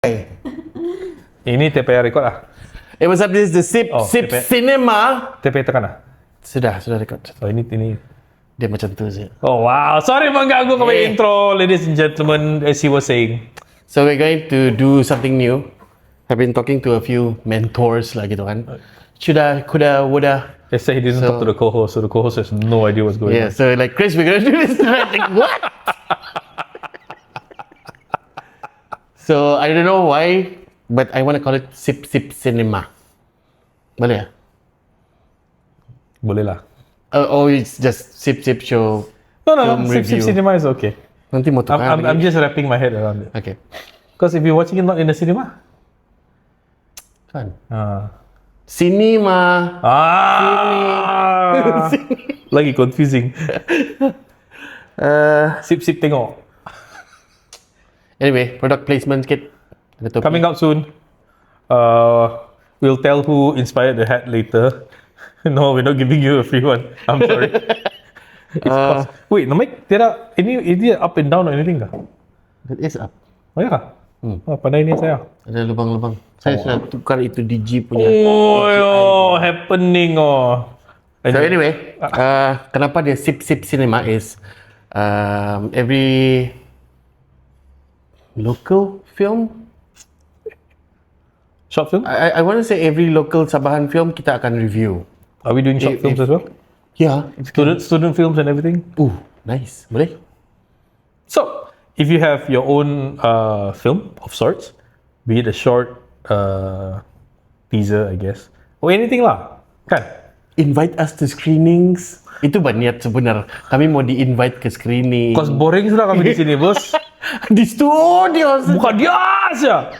Ini TPA record lah. What's up? This is the Sip TPA. Cinema. TPA tekan lah. Sudah record. Oh ini. Dia macam tu je. Oh wow, sorry mengganggu kami Eh. intro, ladies and gentlemen, as he was saying. So we're going to do something new. I've been talking to a few mentors lah gitu kan. Shoulda, coulda, woulda. They say he didn't talk to the co-host, so the co-host has no idea what's going Yeah, on. so like Chris, we're gonna do this. Like what? So I don't know why, but I want to call it Sip Cinema. Boleh ya? Boleh lah. Oh, it's just Sip Show. No, Film Sip review. Cinema is okay. Nanti mau tukar I'm lagi. just wrapping my head around it. Okay. Because if you're watching it not in the cinema. Kan. Cinema. Cinema. Lagi confusing. Sip tengok. Anyway, product placement sikit. Ada topi. Coming out soon. We'll tell who inspired the hat later. No, we're not giving you a free one. I'm sorry. It's cost. Wait, no, Mike, ini up and down or anything kah? It is up. Oh ya kah? Oh, pandai ni saya. Ada lubang-lubang. Saya sudah tukar itu DG punya. Oh, happening oh. So anyway, kenapa dia Sip Cinema is every local film. Short film? I want to say every local Sabahan film kita akan review. Are we doing short films as well? Yeah. Student films and everything? Nice. Boleh? So, if you have your own film of sorts, be it a short teaser, I guess, or anything lah, kan? Invite us to screenings. Itu niat sebenar. Kami mau di-invite ke screening. Cause boring sudah kami di sini, bos. Di studio. Bukan dia aja.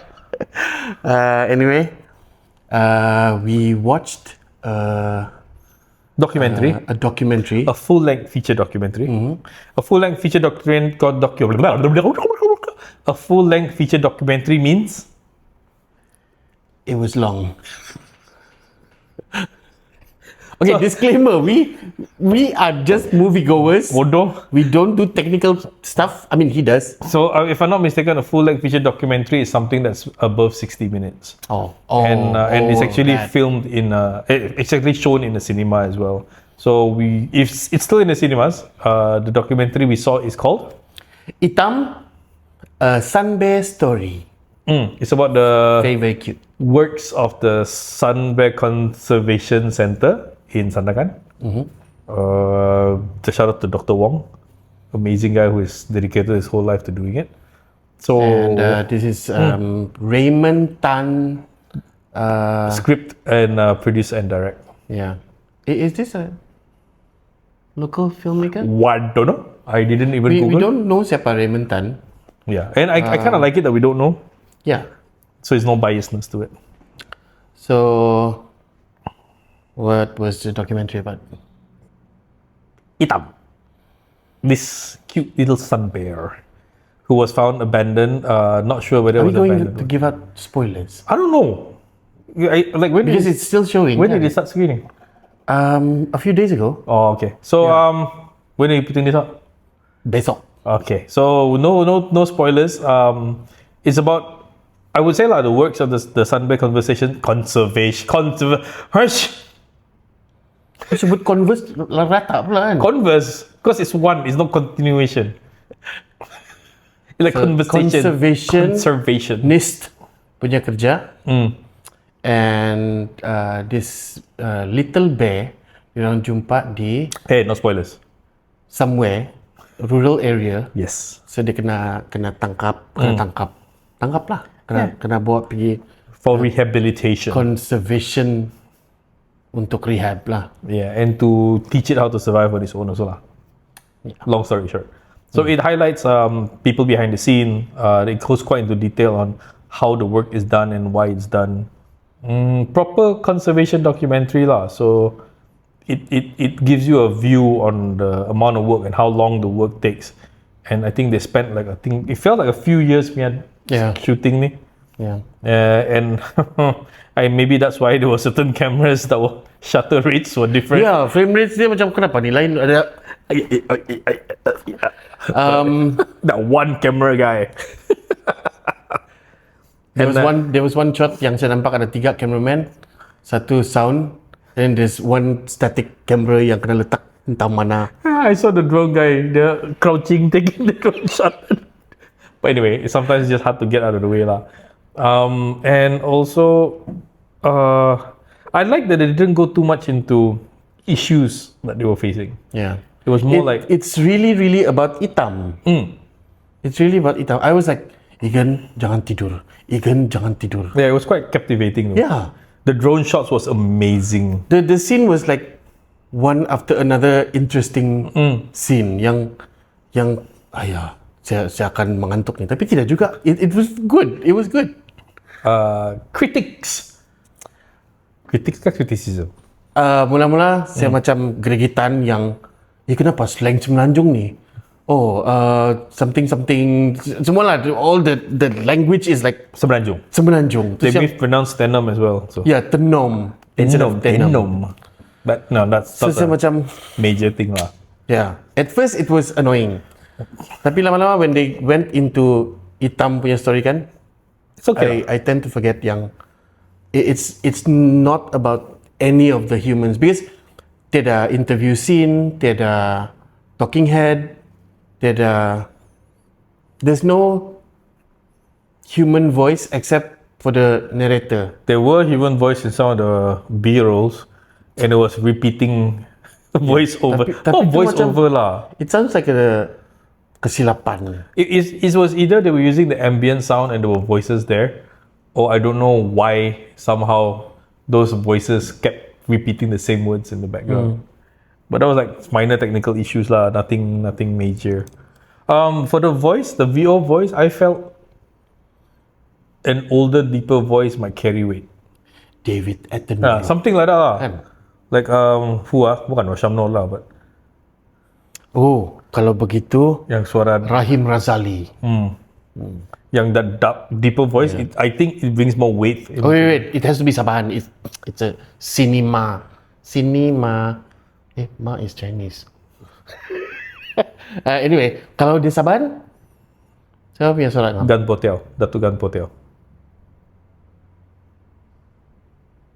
Anyway, we watched Documentary. a documentary. A full-length feature documentary. A full-length feature documentary A full-length feature documentary means It was long. Okay, disclaimer. We are just moviegoers. bodoh. We don't do technical stuff. I mean, he does. So, if I'm not mistaken, a full-length feature documentary is something that's above 60 minutes. And it's actually filmed in it's actually shown in the cinema as well. So if it's still in the cinemas, the documentary we saw is called Hitam, a Sun Bear story. It's about the Very, very cute. works of the Sun Bear Conservation Center in Sandakan. Shout out to Dr. Wong, amazing guy who is dedicated his whole life to doing it. So And this is Raymond Tan. script and produce and direct. Yeah. Is this a local filmmaker? What? Don't know. I didn't even We Google. don't know siapa Raymond Tan. Yeah, and I kind of like it that we don't know, Yeah. so there's no biasness to it. So, what was the documentary about? Hitam. This cute little sun bear who was found abandoned. Not sure whether Are it we was going abandoned. to give out spoilers? I don't know. When Because it's still showing. when did it start screening? A few days ago. Oh, okay. So when are you putting this up? Besok. Okay. So no spoilers. It's about, I would say, like the works of the Sun Bear Conservation. Sebut Converse rata pula kan? Converse, because it's one, it's not continuation. It's like conservation. NIST punya kerja. And this little bear diorang jumpa di Hey, no spoilers. somewhere rural area. Yes. So dia kena tangkap lah. Kena bawa pergi For rehabilitation. conservation untuk rehab lah. Yeah, and to teach it how to survive on its own also lah. Long story short. So it highlights people behind the scene. It goes quite into detail on how the work is done and why it's done. Proper conservation documentary lah. So it gives you a view on the amount of work and how long the work takes. And I think they spent it felt like a few years Yeah. shooting ni. Yeah. And maybe that's why there were certain cameras that were shutter rates were different. Yeah, frame rates dia macam kenapa ni lain ada That one camera guy. And that- There was one shot yang saya nampak ada 3 cameraman, 1 sound, and there's 1 static camera yang kena letak entah mana. I saw the drone guy, the crouching, taking the drone shot. But anyway, sometimes it's just hard to get out of the way lah. And also, I like that they didn't go too much into issues that they were facing. Yeah. It was more like, It's really about Itam. It's really about Itam. I was like, Igan jangan tidur. Igan jangan tidur. yeah, it was quite captivating. Though. Yeah. The drone shots was amazing. The scene was like one after another interesting scene yang ayah saya akan mengantuk nih, tapi tidak juga. It was good. It was good. Critics kah criticism? Mula-mula saya macam gregetan yang kenapa slang Semenanjung nih? Oh, something semualah, all the language is like Semenanjung. Semenanjung. They Terus yang, mispronounced Tenom as well. So. ya Tenom instead of Tenom. But no, that's So not saya a macam major thing lah. yeah. At first it was annoying. Tapi lama-lama when they went into Itam punya story kan, It's okay. I tend to forget yang it's not about any of the humans because tiada interview scene, tiada talking head, there's no human voice except for the narrator. There were human voice in some of the B-rolls, and it was repeating voice over. tapi Oh, itu voice macam- over lah. It sounds like a kesilapan. It was either they were using the ambient sound and there were voices there, or I don't know why somehow those voices kept repeating the same words in the background. But that was like minor technical issues lah, nothing major. For the voice, the VO voice, I felt an older, deeper voice might carry weight. David Attenborough. Something like that lah. Kan? Like bukan Washamno lah, but Oh, kalau begitu yang suara Rahim Razali. yang that deeper voice, I think it brings more weight. Oh wait, it has to be Sabahan. It's a cinema. Ma is Chinese. Anyway, kalau di Sabahan, siapa punya suara? Gan Potel, Datu Gan Potel.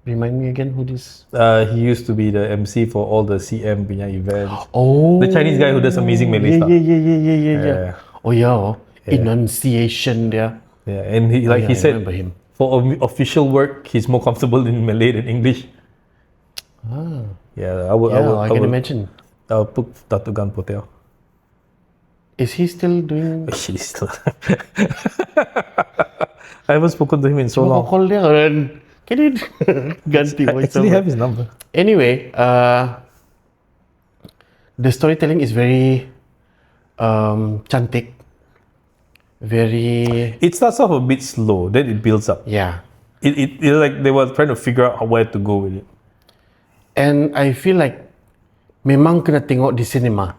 Remind me again who this? He used to be the MC for all the CM punya events. Oh, The Chinese guy who does amazing Malay stuff. Yeah. Oh yeah, enunciation dia. Yeah, and he I said, remember him. for official work, he's more comfortable in Malay than English. Yeah, I can imagine. I'll put Datu Gan Potel. Is he still doing? She's still. I haven't spoken to him in so long. Call dia kan? Can you ganti I voice actually over? have his number. Anyway, the storytelling is very cantik, very It starts off a bit slow, then it builds up. yeah. It like they were trying to figure out where to go with it. And I feel like memang kena tengok di cinema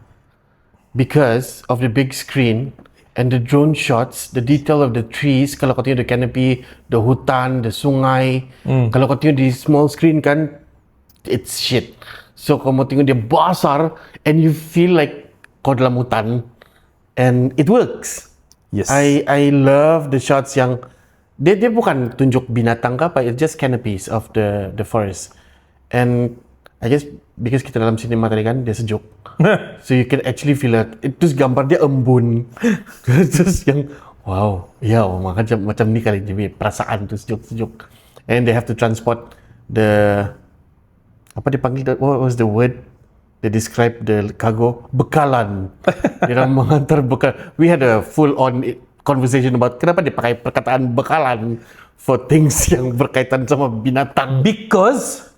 because of the big screen and the drone shots, the detail of the trees. Kalau kau tengok the canopy, the hutan, the sungai. Kalau kau tengok di small screen kan, it's shit. So kau mau tengok dia besar and you feel like kau dalam hutan, and it works. Yes. I love the shots yang dia bukan tunjuk binatang ke apa, it's just canopies of the forest. And I guess because kita dalam cinema tadi kan, dia sejuk. So you can actually feel it. Terus gambar dia embun. Terus yang wow, ya macam ni kali jadi perasaan tu sejuk. And they have to transport the apa dipanggil, what was the word they describe the cargo? Bekalan. Dia orang menghantar bekal. We had a full on conversation about kenapa dia pakai perkataan bekalan for things yang berkaitan sama binatang. Because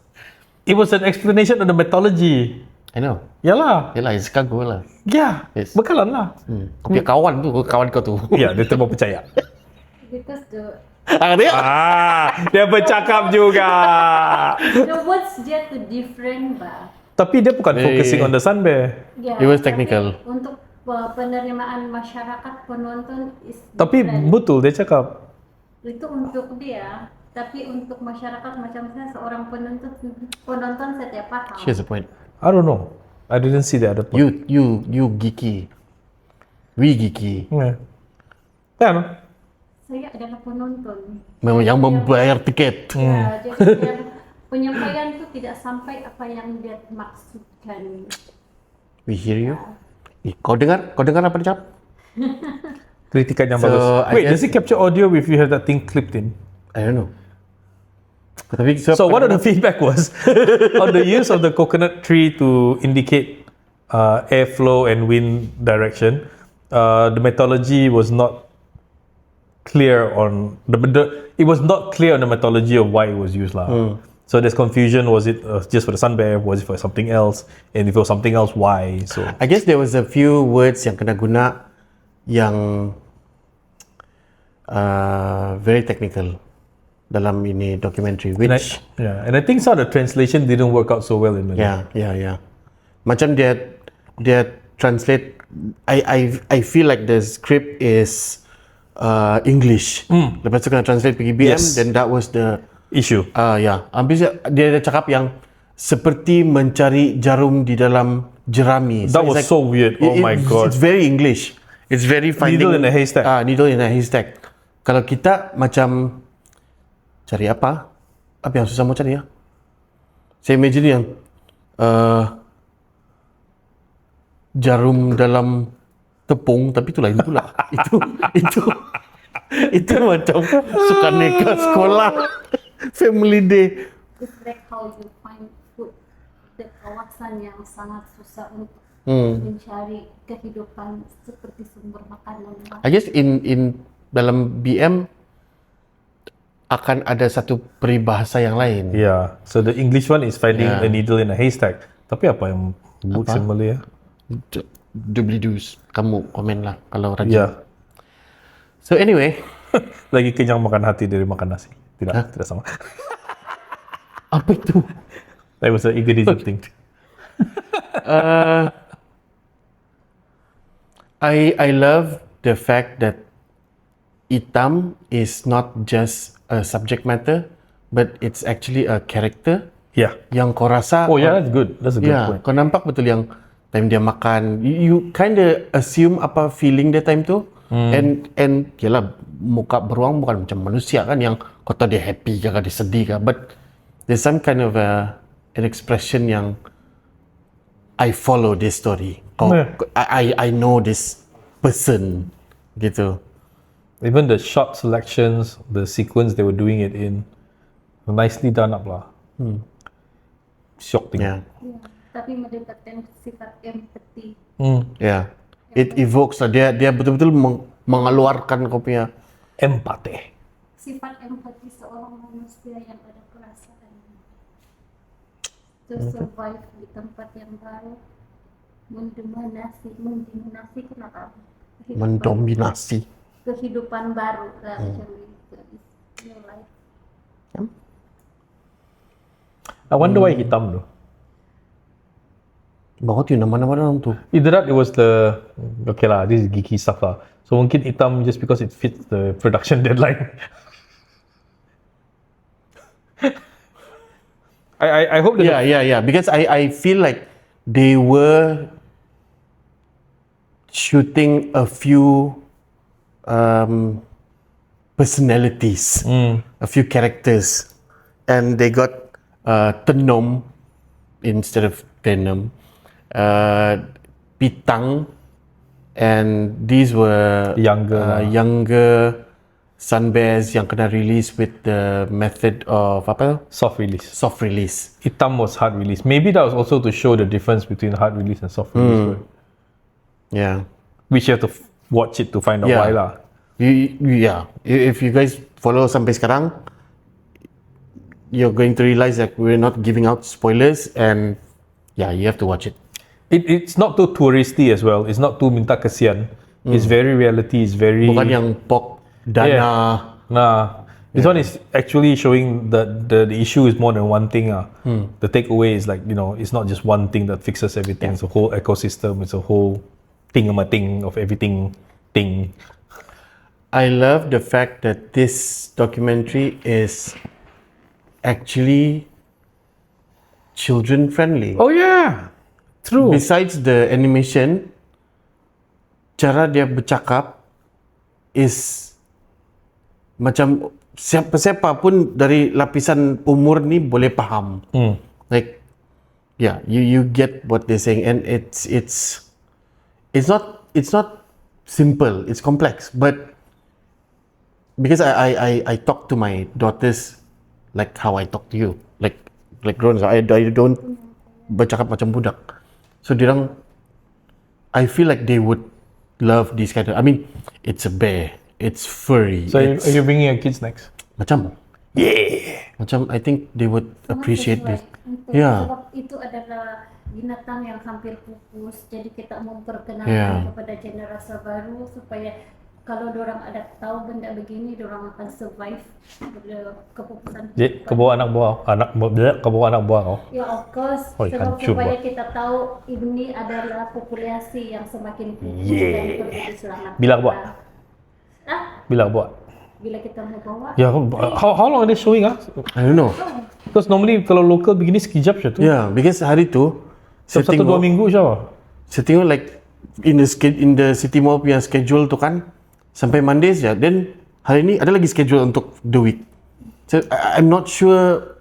it was an explanation of the mythology. I know. Yalah. Yalah, it's cargo lah. Yeah. Yes. Bekalan lah. Kau punya kawan kau tu. Ya, dia terlalu percaya. Because Dia Dia bercakap juga. the words dia tu different ba. Tapi dia bukan focusing on the sun bear. Yeah, It was tapi technical. Untuk penerimaan masyarakat penonton is Tapi different. betul dia cakap. Itu untuk dia, tapi untuk masyarakat macam saya seorang penonton saya tidak paham. Here's the point. I don't know. I didn't see the other point. You geeky. We geeky. Yeah. Yeah, no. saya adalah penonton. Memang yang membayar tiket. Ya, jadi dia penyampaian itu tidak sampai apa yang dia maksudkan. We hear you. Kau dengar apa dia cakap? Kritikan yang So, bagus. I Wait, guess- does it capture audio if you have that thing clipped in? I don't know. Tapi So one of the feedback was on the use of the coconut tree to indicate airflow and wind direction. The methodology was not clear on it was not clear on the methodology of why it was used lah. So there's confusion. Was it just for the sun bear? Was it for something else? And if it was something else, why? So I guess there was a few words yang kena guna yang very technical dalam ini documentary, and which and I think some of the translation didn't work out so well in Malay. yeah. Macam dia translate. I feel like the script is English. Lepas tu kena translate pergi BM, Yes. then that was the Issue. Habis dia ada cakap yang seperti mencari jarum di dalam jerami. That was so weird. Oh my God. It's very English. It's very finding Needle in a haystack. Needle in a haystack. Kalau kita macam cari apa? Apa yang susah mau cari ya? Saya imagine yang jarum dalam tepung, tapi itu lain pula. itu macam suka neka sekolah, family day. It's like how you find food. The kawasan yang sangat susah untuk mencari kehidupan seperti sumber makanan. I guess in dalam BM akan ada satu peribahasa yang lain. Yeah. So the English one is finding Yeah. a needle in a haystack. Tapi apa yang books in Malay? Doobly-doos. Kamu komen lah kalau rajin. Yeah. So anyway, Lagi kenyang makan hati dari makan nasi. Tidak sama. apa itu? That was an egoism thing. I love the fact that Itam is not just a subject matter, but it's actually a character Yeah. yang kau rasa. Oh yeah, that's good. That's a good point. Kau nampak betul yang time dia makan, you kind of assume apa feeling dia time tu, and yalah muka beruang bukan macam manusia kan yang kau tahu dia happy ke dia sedih ke, but there's some kind of an expression yang I follow this story. I know this person gitu. Even the shot selections, the sequence they were doing it in, nicely done up lah. Syok thing. Yeah. Ya, tapi mendapatkan sifat empati. Yeah. It evokes lah, dia betul-betul mengeluarkan kau punya Empate. Sifat empati seorang manusia yang ada perasaan. To survive di tempat yang baru, mendominasi kenapa? mendominasi. Kehidupan baru lah macam itu. New life. I wonder why hitam though. Bakal tu nama-nama dalam tu. Either that it was the okay lah, this is geeky stuff lah. So mungkin hitam just because it fits the production deadline. I hope that Yeah. Because I feel like they were shooting a few personalities, a few characters, and they got Tenom instead of Venom, Pitang, and these were younger Sun Bears yang kena release with the method of apa? soft release. Soft release. Hitam was hard release. Maybe that was also to show the difference between hard release and soft release. Right? Yeah. Which you have to watch it to find out why lah. If you guys follow sampai sekarang, you're going to realize that we're not giving out spoilers, and you have to watch it. It's not too touristy as well. It's not too minta kesian. It's very reality. It's very Bukan yang pok dana. Nah, this one is actually showing that the issue is more than one thing. The takeaway is like, it's not just one thing that fixes everything. It's a whole ecosystem. It's a whole thing of everything thing. I love the fact that this documentary is actually children friendly. Oh yeah, true. Besides the animation, cara dia bercakap is macam siapa pun dari lapisan umur ni boleh faham. Like, yeah, you get what they're saying, and it's not simple. It's complex, but because I talk to my daughters like how I talk to you, like grown. I don't bercakap macam budak. So dirang, I feel like they would love this kind of. I mean, it's a bear. It's furry. So it's, are you bringing your kids next? macam, macam I think they would appreciate this. Yeah. Sebab itu adalah binatang yang hampir pupus. Jadi kita memperkenalkan Yeah. kepada generasi baru supaya kalau dorang ada tahu benda begini, dorang akan survive kepupusan. Jadi ke bawah ke bawah anak buah kau. Ya, of course. Oi, Sebab hancur supaya buat. kita tahu ini adalah populasi yang semakin pupus dan perlu diselamatkan. Bila buat? Bila buat? Bila kita mau bawa. Ya, how long are they showing ah? I don't know. Because normally kalau local begini sekejap je tu. Yeah, because hari tu Setiap 1-2 minggu je. saya tengok like in the City Mall punya schedule tu kan sampai Monday saja. Then hari ni ada lagi schedule untuk the week. So I'm not sure.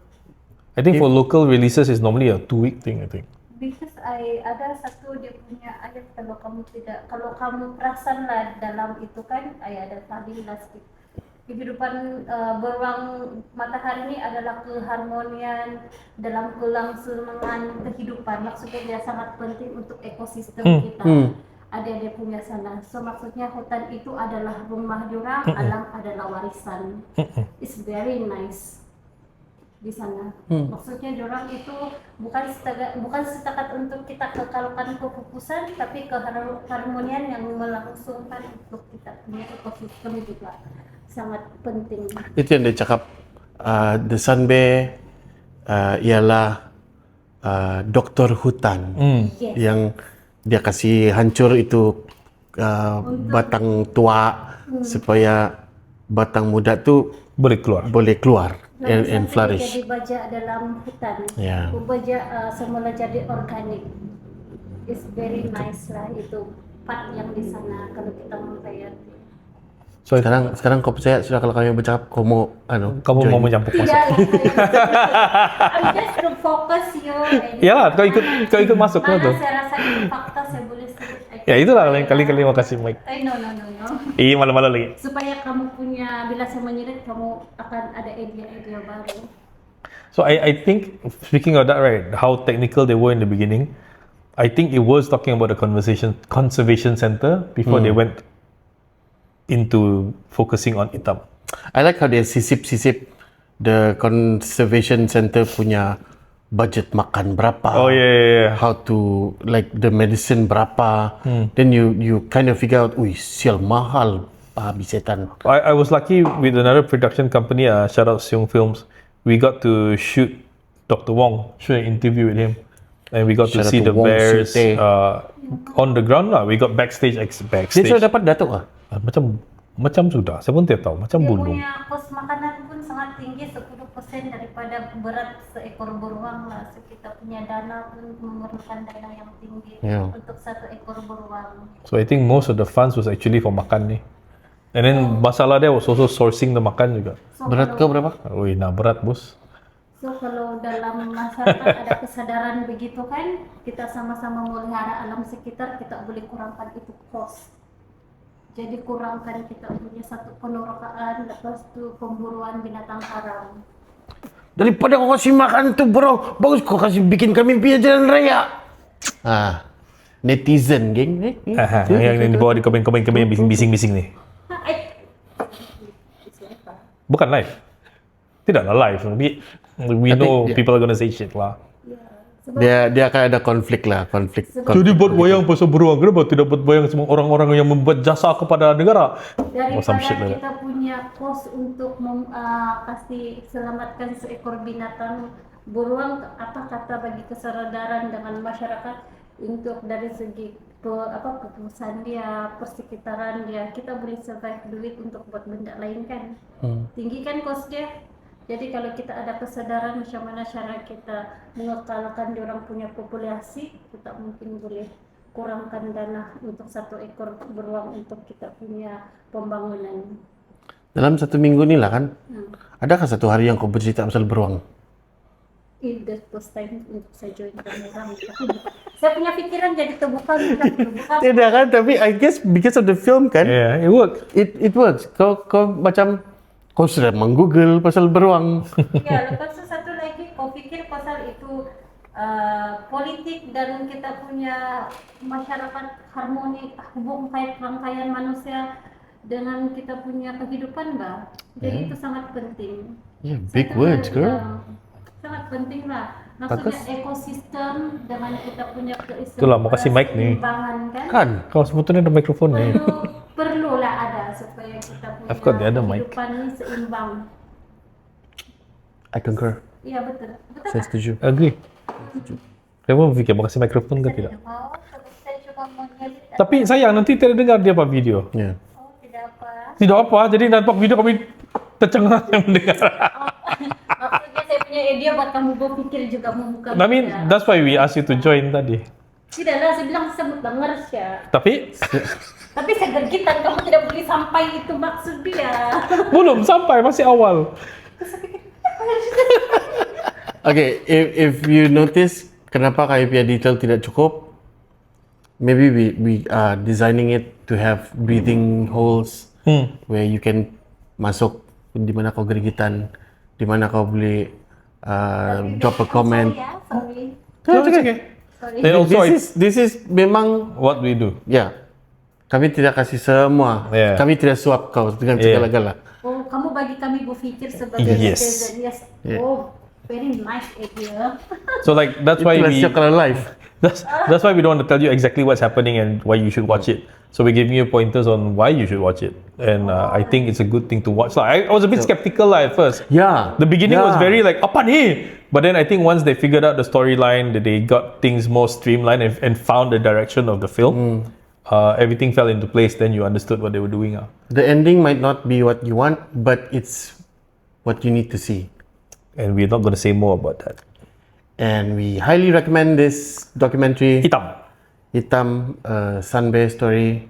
I think for local releases is normally a 2-week thing, I think. Because ada satu dia punya ayat, kalau kamu perasan lah dalam itu kan ada tadi lah sikit. Kehidupan beruang matahari ini adalah keharmonian dalam kelangsungan kehidupan. Maksudnya dia sangat penting untuk ekosistem kita. Ada dia punya sana. So maksudnya hutan itu adalah rumah diorang, alam adalah warisan. It's very nice di sana. Maksudnya diorang itu bukan setakat untuk kita kekalkan kepupusan, tapi keharmonian yang melangsungkan untuk kita punya ekosistem juga sangat penting. Itu yang dia cakap the sun bear ialah doktor hutan Yes. yang dia kasih hancur itu batang tua supaya batang muda tu Boleh keluar. boleh keluar and Sampai flourish. jadi baja dalam hutan. Ya. Baja semula jadi organik. It's very nice lah itu part yang di sana kalau kita menghayati. So sekarang kau percaya sudah kalau kami bercakap kau mau Kamu join? mau mencampur masuk. Tidak, I'm just to focus you. Iyalah, kau ikut masuk Mana tu. saya rasa itu fakta saya boleh sebut. Ya itulah lain kali mau kasih mic. No. Malu-malu lagi. Supaya kamu punya, bila saya menyirit, kamu akan ada idea-idea baru. So I think speaking of that, right, how technical they were in the beginning, I think it was talking about the conservation center before they went into focusing on hitam. I like how dia sisip the conservation center punya budget makan berapa. Oh yeah. How to like the medicine berapa. Then you kind of figure out, sial mahal babi setan. I was lucky with another production company, shout out Seong Films. We got to shoot Dr. Wong, shoot an interview with him, and we got to Shout out see to the Wong bears Sute. on the ground lah. We got backstage. Dia sudah dapat datuk ah? Macam sudah. Saya pun tidak tahu. Macam Dia belum. punya kos makanan pun sangat tinggi, 10% daripada berat seekor beruang lah. So kita punya dana pun memerlukan dana yang tinggi Yeah. untuk satu ekor beruang. So I think most of the funds was actually for makan ni. And then masalah dia was also sourcing the makan juga. So Berat kalau, kau berapa? Wih, nah berat bos. so kalau dalam masyarakat ada kesadaran begitu kan, kita sama-sama melihara alam sekitar, kita boleh kurangkan itu kos. Jadi kurangkan kita punya satu penorokaan, lepas tu pemburuan binatang haram. Daripada kau kasih makan tu bro, bagus kau kasih bikin kami pergi jalan raya. Netizen geng. Yang di bawah di komen-komen yang bising-bising ni. Bukan live. Tidaklah live. We know people are gonna say shit lah. Dia akan ada konflik lah, konflik. Jadi buat wayang pasal beruang, kenapa tidak buat wayang semua orang-orang yang membuat jasa kepada negara? Some shit Daripada like kita punya kos untuk kasih selamatkan seekor binatang beruang, apa kata bagi kesadaran dengan masyarakat untuk dari segi keputusan dia, persekitaran dia, kita boleh survive duit untuk buat benda lain kan. Tinggi kan kos dia. Jadi kalau kita ada kesadaran macam mana cara kita mengekalkan diorang punya populasi, kita mungkin boleh kurangkan dana untuk satu ekor beruang untuk kita punya pembangunan. Dalam 1 minggu ni lah kan, adakah satu hari yang kau bercerita pasal beruang? The first time untuk saya join orang. Saya punya pikiran jadi terbuka. Tidak kan, tapi I guess because of the film kan, Yeah, it worked. it works. Kau macam kau sudah menggoogle pasal beruang. Ya, lepas tu satu lagi, kau fikir pasal itu politik dan kita punya masyarakat harmoni, hubung kait rangkaian manusia dengan kita punya kehidupan, bah. Jadi itu sangat penting. Yeah, big Satu words, lagi, girl. sangat penting lah. Maksudnya Bagus. ekosistem dengan kita punya Itulah, mau kasih mic nih. keseimbangan kan. Kan? Kalau sebetulnya ada mikrofon nih. Perlulah ada supaya kita punya I've got the other mic. kehidupan ini seimbang. I concur. Iya betul. Betul Saya tak? setuju. Agree. Saya pun fikir mau kasih mikrofon ke tidak. Mau, tapi saya cuma mau ngedit. Tapi sayang nanti tidak dengar dia apa video. Yeah. Oh, tidak apa. Tidak apa, jadi nampak video kami tercengang yang mendengar. Maksudnya saya punya idea buat kamu berpikir juga membuka. I mean, pikiran. that's why we ask you to join tadi. Tidaklah, saya bilang sebut dengar ya. Tapi Tapi saya gergitan, kamu tidak boleh sampai itu maksud dia. belum sampai, masih awal. Okay, if you notice kenapa KPI detail tidak cukup, maybe we are designing it to have breathing holes where you can masuk di mana kau gergitan, di mana kau boleh drop a comment. Sorry. No, it's okay. Sorry. Then also, This is memang what we do. ya. Kami tidak kasih semua. Yeah. Kami tidak suap kau dengan Yeah. segala-gala. Oh, kamu bagi kami berpikir sebagai Yes. citizen. Yes. Yeah. Oh, very nice idea. So like that's why Itulah we setiap kalau live. that's why we don't want to tell you exactly what's happening and why you should watch it. So we give you pointers on why you should watch it, and I think it's a good thing to watch. Like, I was a bit skeptical at first. Yeah. The beginning was Yeah. very like apa ni? But then I think once they figured out the storyline, that they got things more streamlined and found the direction of the film, everything fell into place. Then you understood what they were doing. The ending might not be what you want, but it's what you need to see. And we're not going to say more about that. And we highly recommend this documentary, Hitam. Hitam, Sun Bear Story.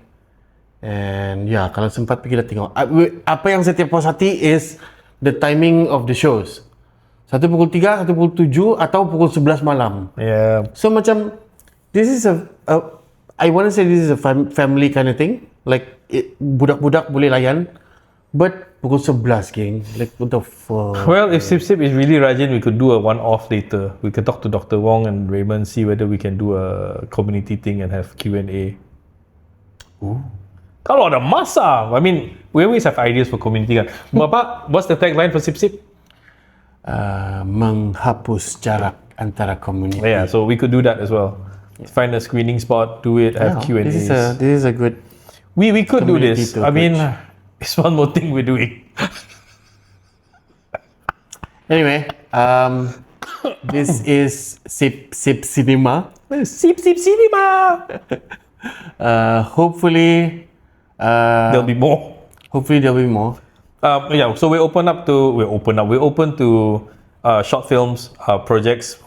And yeah, kalau sempat pergilah tengok. Apa yang saya tiap puas hati is the timing of the shows. Satu pukul 3, satu pukul 7 atau pukul 11 malam. Yeah. So macam, this is I want to say this is a family kind of thing. Like, budak-budak boleh layan. But pukul 11, geng. Like, what the fuck? Well, if Sip Sip is really rajin, we could do a one-off later. We could talk to Dr. Wong and Raymond, see whether we can do a community thing and have Q&A. Kalau ada masa, I mean, we always have ideas for community kan. Bapak, what's the tagline for Sip Sip? Menghapus jarak antara komuniti. Yeah, so we could do that as well. Find a screening spot, do it, have Yeah, Q&As. this is a good. We could do community this. to I mean, approach. it's one more thing we're doing. Anyway, this is Sip Sip Cinema. Sip Sip Cinema! Hopefully, There'll be more. there'll be more. Yeah, so we're open to short films, projects,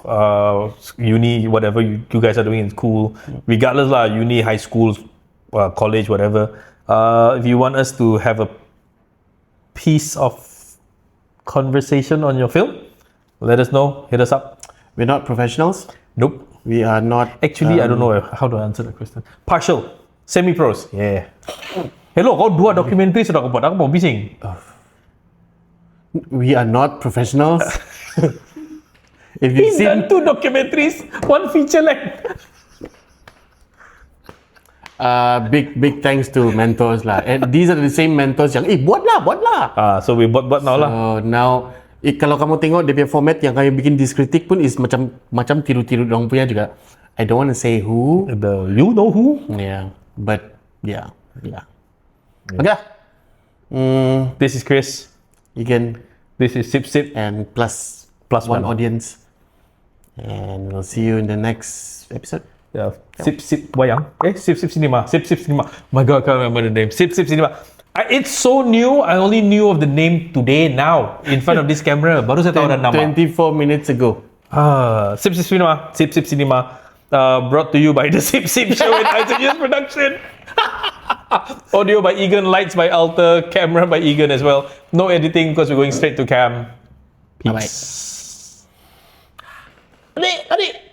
uni, whatever you guys are doing is cool. Regardless lah, uni, high school, college, whatever. If you want us to have a piece of conversation on your film, let us know. Hit us up. We're not professionals. Nope. We are not. Actually, I don't know how to answer the question. Partial, semi-pros. Yeah. Hello, kau 2 dokumentari sudah kau buat, aku mau bising. We are not professionals. If you've He's done seen, 2 documentaries, 1 feature length. big thanks to mentors lah. And these are the same mentors yang, buatlah. So we buat now lah. So now, kalau kamu tengok dia punya format yang kami bikin diskritik pun is macam tiru-tiru orang punya juga. I don't want to say who. You know who? Yeah, but yeah. Okay lah. This is Chris. Again, This is Sip Sip. and plus Plus one one. audience. And we'll see you in the next episode. Yeah. Sip Sip Wayang. Sip Sip Cinema. Sip Sip Cinema. My God, I can't remember the name. Sip Sip Cinema. It's so new. I only knew of the name today now in front of this camera. Baru saya tahu ada nama. 24 minutes ago. Sip Sip Cinema. Sip Sip Cinema. Brought to you by the Sip Sip Show and Isaac Production. Audio by Egan, lights by Alta, camera by Egan as well. No editing because we're going straight to cam. Peace. Adik.